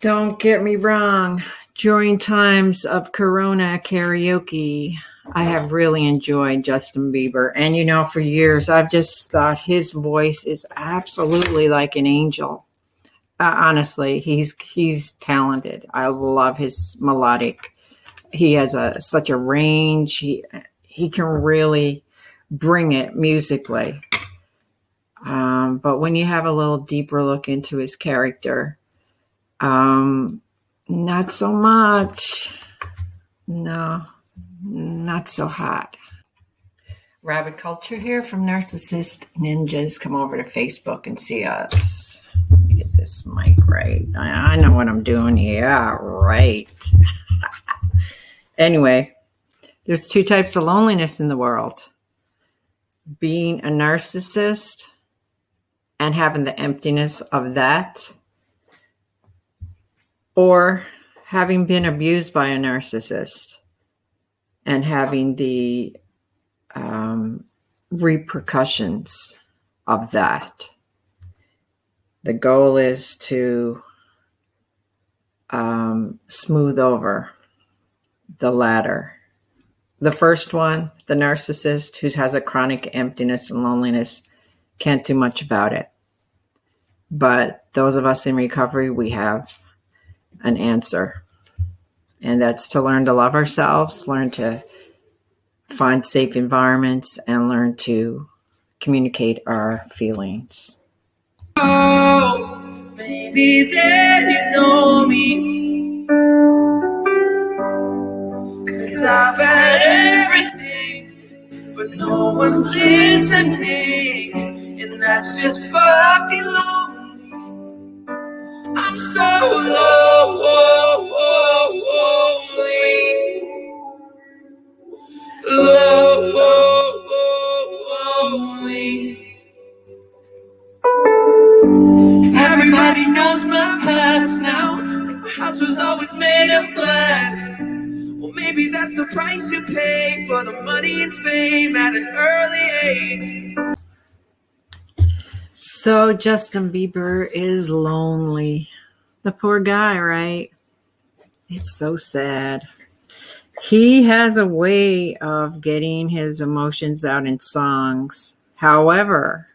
Don't get me wrong. During times of Corona karaoke, I have really enjoyed Justin Bieber. And for years, I've just thought his voice is absolutely like an angel. Honestly, he's talented. I love his melodic. He has such a range. He can really bring it musically. But when you have a little deeper look into his character, not so much. No, not so hot. Rabbit Culture here from Narcissist Ninjas. Come over to Facebook and see us. Let me get this mic right. I know what I'm doing. Yeah, right. Anyway, there's two types of loneliness in the world. Being a narcissist and having the emptiness of that, or having been abused by a narcissist and having the repercussions of that. The goal is to smooth over the latter. The first one, the narcissist who has a chronic emptiness and loneliness, can't do much about it. But those of us in recovery, we have an answer. And that's to learn to love ourselves, learn to find safe environments, and learn to communicate our feelings. Oh, maybe then you know me, 'cause I've had everything, but no one's listening, and that's just fucking lonely. I'm so lonely. Everybody knows my past now. My house was always made of glass. Well, maybe that's the price you pay for the money and fame at an early age. So Justin Bieber is lonely. The poor guy, right? It's so sad. He has a way of getting his emotions out in songs. However,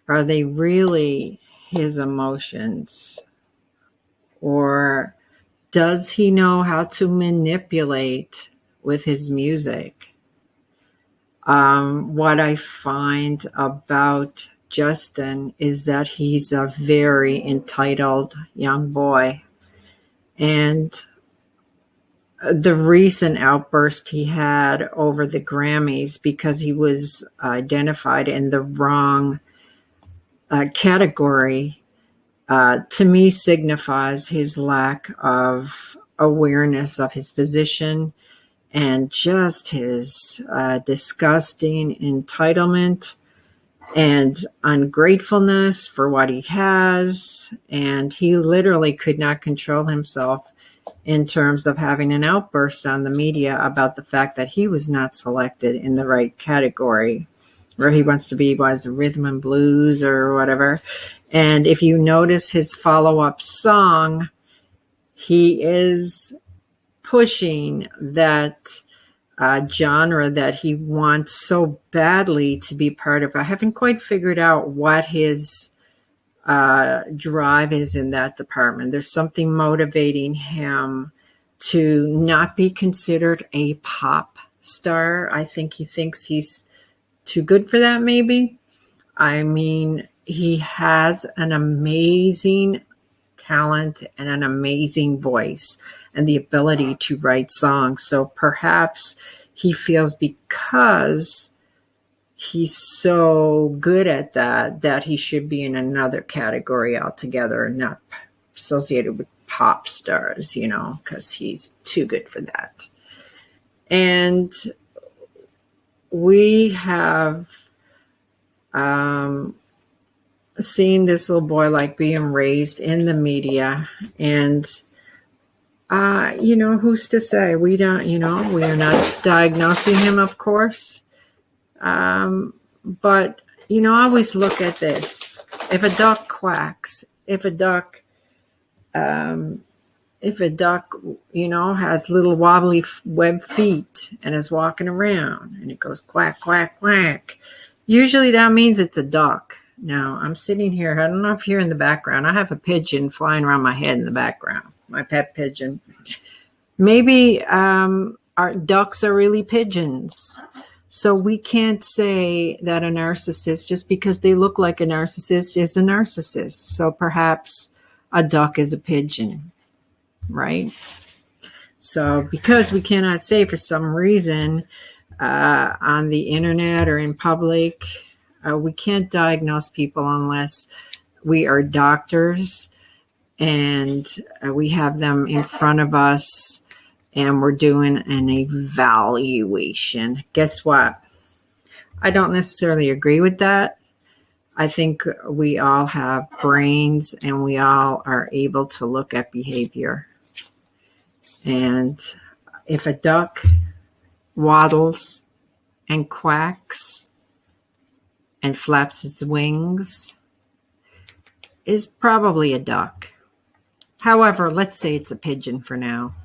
are they really his emotions? Or does he know how to manipulate with his music? What I find about Justin is that he's a very entitled young boy. And the recent outburst he had over the Grammys because he was identified in the wrong category, to me signifies his lack of awareness of his position and just his disgusting entitlement and ungratefulness for what he has. And he literally could not control himself in terms of having an outburst on the media about the fact that he was not selected in the right category, where he wants to be, was rhythm and blues or whatever. And if you notice his follow-up song, he is pushing that genre that he wants so badly to be part of. I haven't quite figured out what his drive is in that department. There's something motivating him to not be considered a pop star. I think he thinks he's too good for that, maybe. I mean, he has an amazing talent and an amazing voice and the ability to write songs. So perhaps he feels because he's so good at that he should be in another category altogether and not associated with pop stars, because he's too good for that. And we have seen this little boy being raised in the media, and who's to say? We don't, we are not diagnosing him, of course. But, I always look at this. If a duck quacks, if a duck If a duck, has little wobbly web feet and is walking around and it goes quack, quack, quack, usually that means it's a duck. Now, I'm sitting here. I don't know if you're in the background. I have a pigeon flying around my head in the background, my pet pigeon. Maybe our ducks are really pigeons. So we can't say that a narcissist, just because they look like a narcissist, is a narcissist. So perhaps a duck is a pigeon, right? So because we cannot say, for some reason, on the internet or in public, we can't diagnose people unless we are doctors and we have them in front of us and we're doing an evaluation. Guess what? I don't necessarily agree with that. I think we all have brains and we all are able to look at behavior. And if a duck waddles and quacks and flaps its wings, is probably a duck. However, let's say it's a pigeon for now.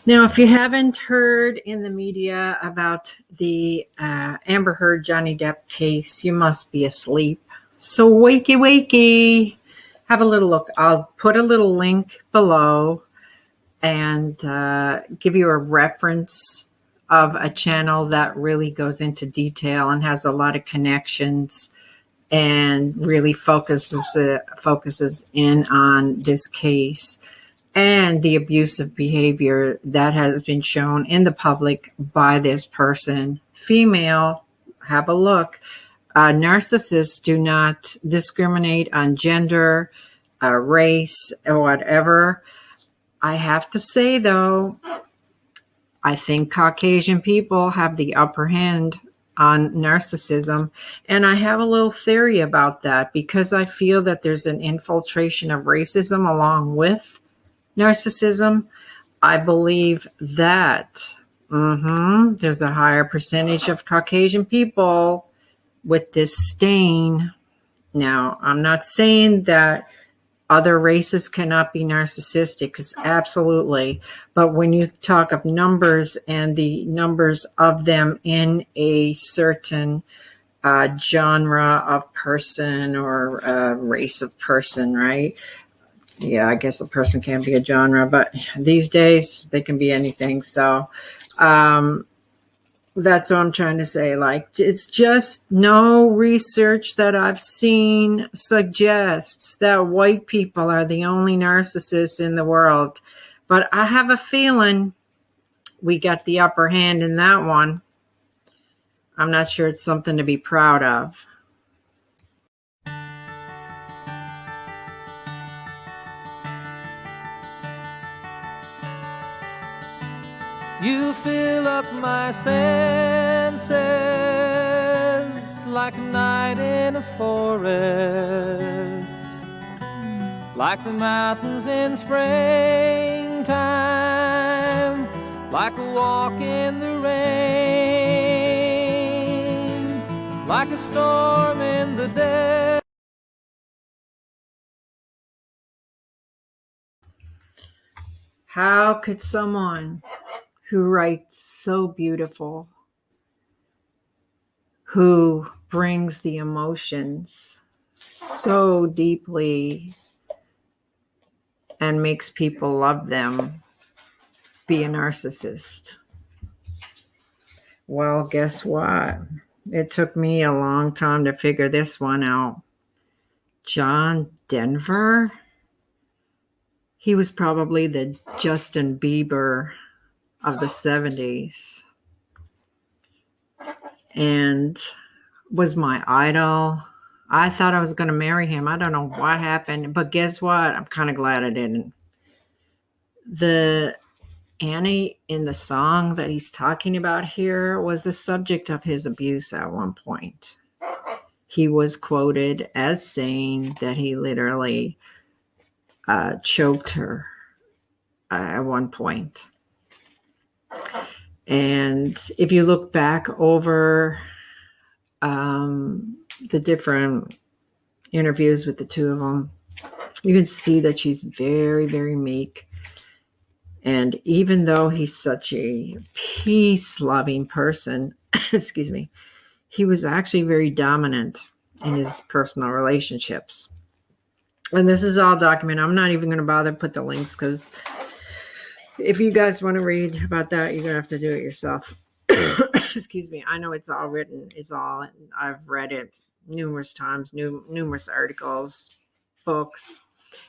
Now, if you haven't heard in the media about the Amber Heard Johnny Depp case, you must be asleep. So wakey, wakey. Have a little look. I'll put a little link below and give you a reference of a channel that really goes into detail and has a lot of connections and really focuses in on this case and the abusive behavior that has been shown in the public by this person. Female, have a look. Narcissists do not discriminate on gender, race, or whatever. I have to say, though, I think Caucasian people have the upper hand on narcissism. And I have a little theory about that because I feel that there's an infiltration of racism along with narcissism. I believe that there's a higher percentage of Caucasian people with this stain. Now, I'm not saying that other races cannot be narcissistic, because absolutely. But when you talk of numbers and the numbers of them in a certain genre of person or race of person, right? Yeah, I guess a person can be a genre, but these days they can be anything. So that's what I'm trying to say. Like, it's just no research that I've seen suggests that white people are the only narcissists in the world. But I have a feeling we got the upper hand in that one. I'm not sure it's something to be proud of. You fill up my senses like a night in a forest, like the mountains in springtime, like a walk in the rain, like a storm in the day. How could someone who writes so beautiful, who brings the emotions so deeply and makes people love them, be a narcissist? Well, guess what? It took me a long time to figure this one out. John Denver? He was probably the Justin Bieber of the 70s and was my idol. I thought I was going to marry him. I don't know what happened, but guess what? I'm kind of glad I didn't. The Annie in the song that he's talking about here was the subject of his abuse at one point. He was quoted as saying that he literally choked her at one point. And if you look back over the different interviews with the two of them, You can see that she's very, very meek. And even though he's such a peace-loving person, excuse me, he was actually very dominant in his personal relationships. And this is all documented. I'm not even going to bother to put the links because if you guys want to read about that, you're going to have to do it yourself. Excuse me. I know it's all written. I've read it numerous times, numerous articles, books.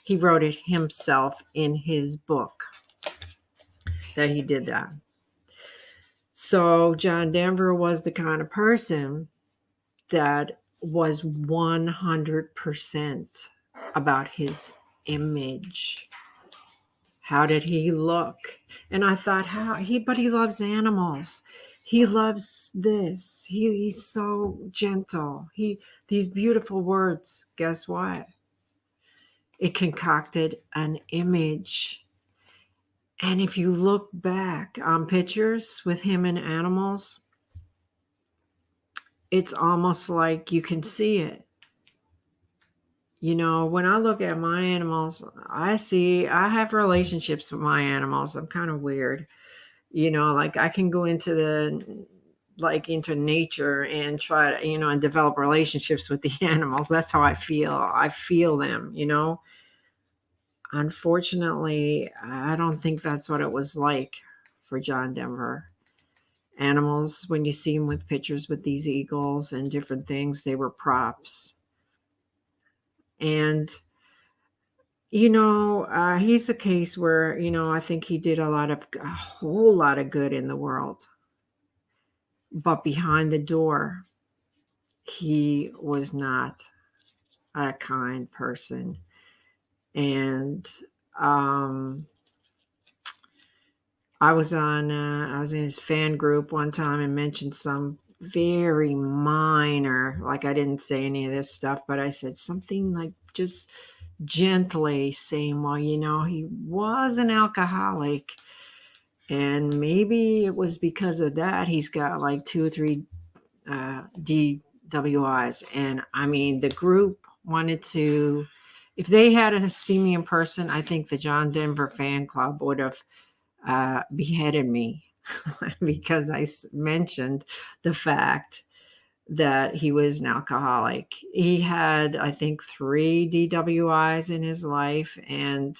He wrote it himself in his book that he did that. So John Denver was the kind of person that was 100% about his image. How did he look? And I thought, but he loves animals. He loves this. He's so gentle. These beautiful words, guess what? It concocted an image. And if you look back on pictures with him and animals, it's almost like you can see it. You know, when I look at my animals, I have relationships with my animals. I'm kind of weird. You know, like I can go into into nature and try to, and develop relationships with the animals. That's how I feel. I feel them, Unfortunately, I don't think that's what it was like for John Denver. Animals, when you see him with pictures with these eagles and different things, they were props. And, he's a case where, I think he did a whole lot of good in the world. But behind the door, he was not a kind person. And I was in his fan group one time and mentioned some very minor, like I didn't say any of this stuff, but I said something like just gently saying, well, he was an alcoholic, and maybe it was because of that he's got like 2 or 3 DWIs. And I mean, the group wanted to, if they had to see me in person, I think the John Denver fan club would have beheaded me because I mentioned the fact that he was an alcoholic. He had, I think, 3 DWIs in his life, and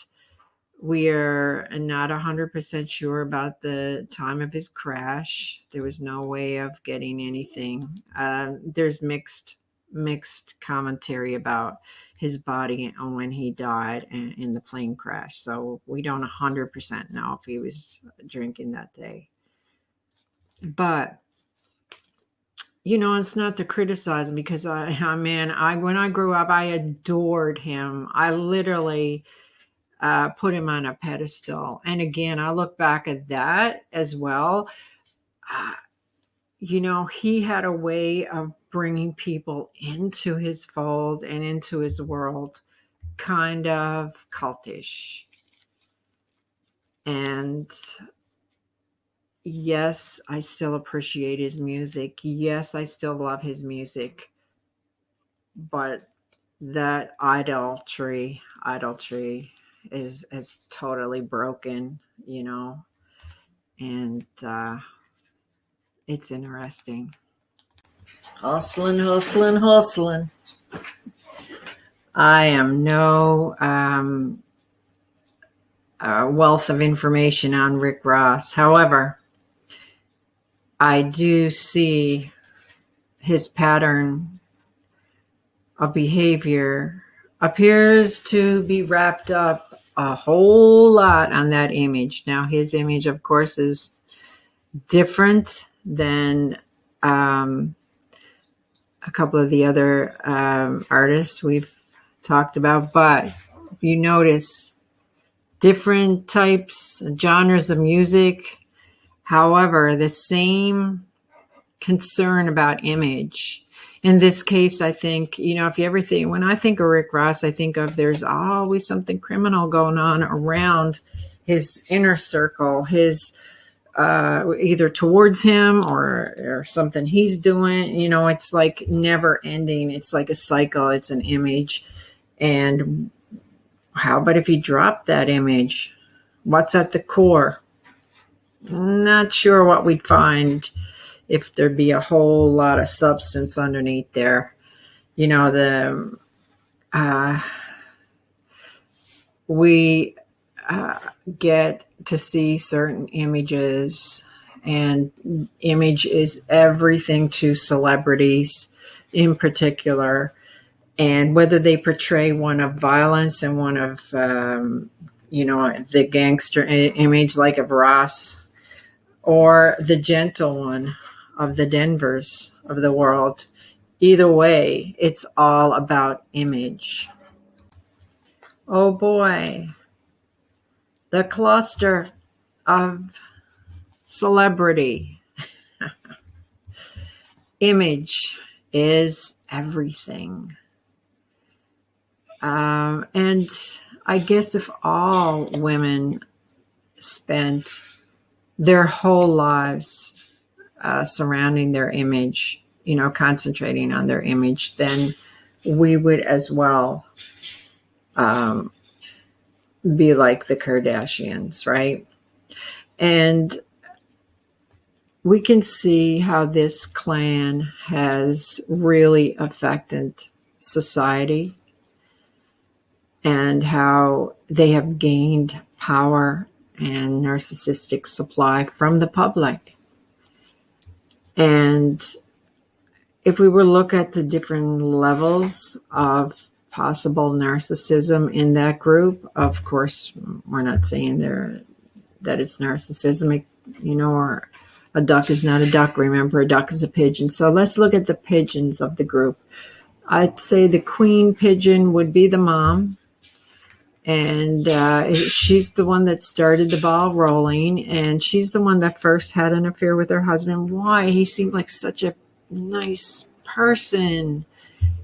we are not 100% sure about the time of his crash. There was no way of getting anything. There's mixed commentary about his body and when he died in the plane crash. So we don't 100% know if he was drinking that day. But, it's not to criticize him, because when I grew up, I adored him. I literally put him on a pedestal. And again, I look back at that as well. He had a way of bringing people into his fold and into his world, kind of cultish. And yes, I still appreciate his music. Yes, I still love his music. But that idolatry is totally broken, and it's interesting. Hustling. I am no wealth of information on Rick Ross. However, I do see his pattern of behavior appears to be wrapped up a whole lot on that image. Now, his image, of course, is different than a couple of the other artists we've talked about. But if you notice, different types, genres of music, however, the same concern about image. In this case, I think, if you ever think, when I think of Rick Ross, I think of there's always something criminal going on around his inner circle, his either towards him or something he's doing. It's like never ending. It's like a cycle. It's an image. And How about if you drop that image? What's at the core? Not sure what we'd find if there'd be a whole lot of substance underneath there. You know, we get to see certain images, and image is everything to celebrities in particular, and whether they portray one of violence and one of the gangster image like of Ross, or the gentle one of the Denvers of the world. Either way, it's all about image. Oh boy, the cluster of celebrity. Image is everything. And I guess if all women spent their whole lives surrounding their image, concentrating on their image, then we would as well be like the Kardashians, right? And we can see how this clan has really affected society and how they have gained power and narcissistic supply from the public. And if we were to look at the different levels of possible narcissism in that group, of course, we're not saying that it's narcissism, or a duck is not a duck. Remember, a duck is a pigeon. So let's look at the pigeons of the group. I'd say the queen pigeon would be the mom. And she's the one that started the ball rolling. And she's the one that first had an affair with her husband. Why? He seemed like such a nice person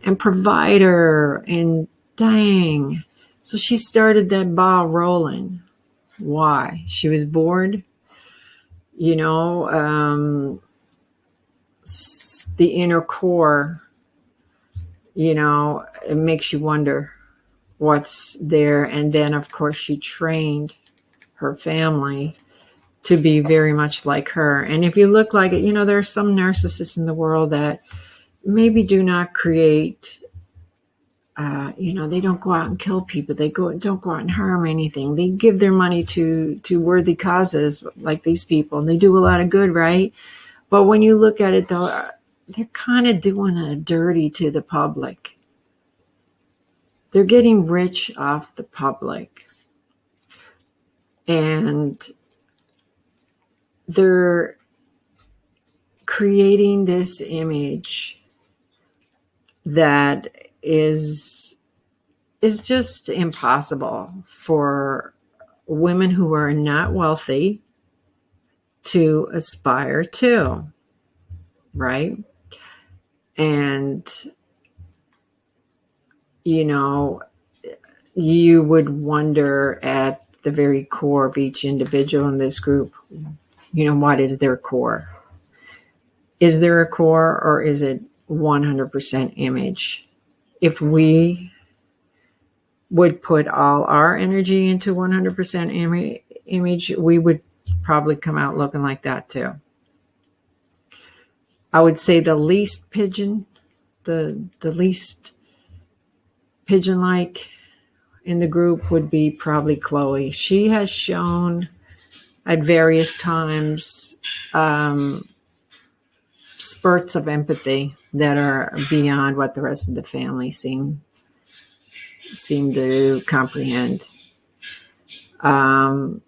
and provider. And dang. So she started that ball rolling. Why? She was bored. The inner core, it makes you wonder what's there. And then, of course, she trained her family to be very much like her. And if you look like it, there are some narcissists in the world that maybe do not create, they don't go out and kill people. They don't go out and harm anything. They give their money to worthy causes like these people, and they do a lot of good, right? But when you look at it, though, they're kind of doing a dirty to the public. They're getting rich off the public. And they're creating this image that is just impossible for women who are not wealthy to aspire to, right? And you would wonder at the very core of each individual in this group, what is their core? Is there a core, or is it 100% image? If we would put all our energy into 100% image, we would probably come out looking like that too. I would say the least pigeon, the least pigeon-like in the group would be probably Chloe. She has shown at various times spurts of empathy that are beyond what the rest of the family seem to comprehend. Of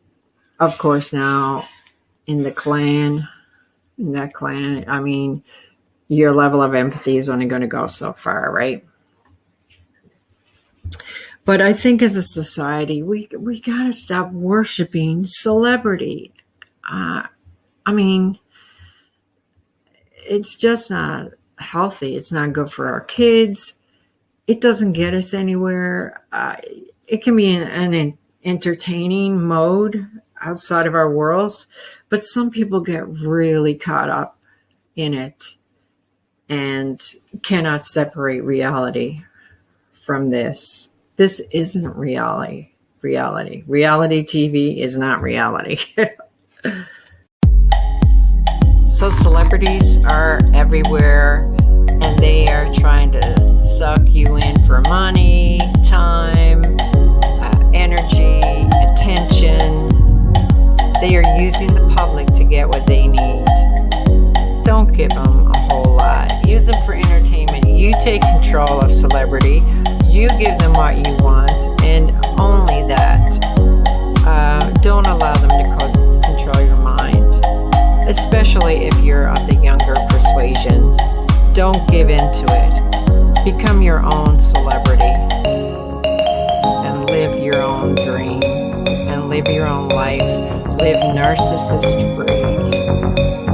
course, now in that clan, I mean, your level of empathy is only going to go so far, right? But I think as a society, we got to stop worshiping celebrity. I mean, it's just not healthy. It's not good for our kids. It doesn't get us anywhere. It can be an entertaining mode outside of our worlds, but some people get really caught up in it and cannot separate reality from this. This isn't reality. Reality TV is not reality. So celebrities are everywhere, and they are trying to suck you in for money, time, energy, attention. They are using the public to get what they need. Don't give them a whole lot. Use them for entertainment. You take control of celebrity. You give them what you want, and only that. Don't allow them to control your mind, especially if you're of the younger persuasion. Don't give in to it. Become your own celebrity and live your own dream and live your own life. Live narcissist free.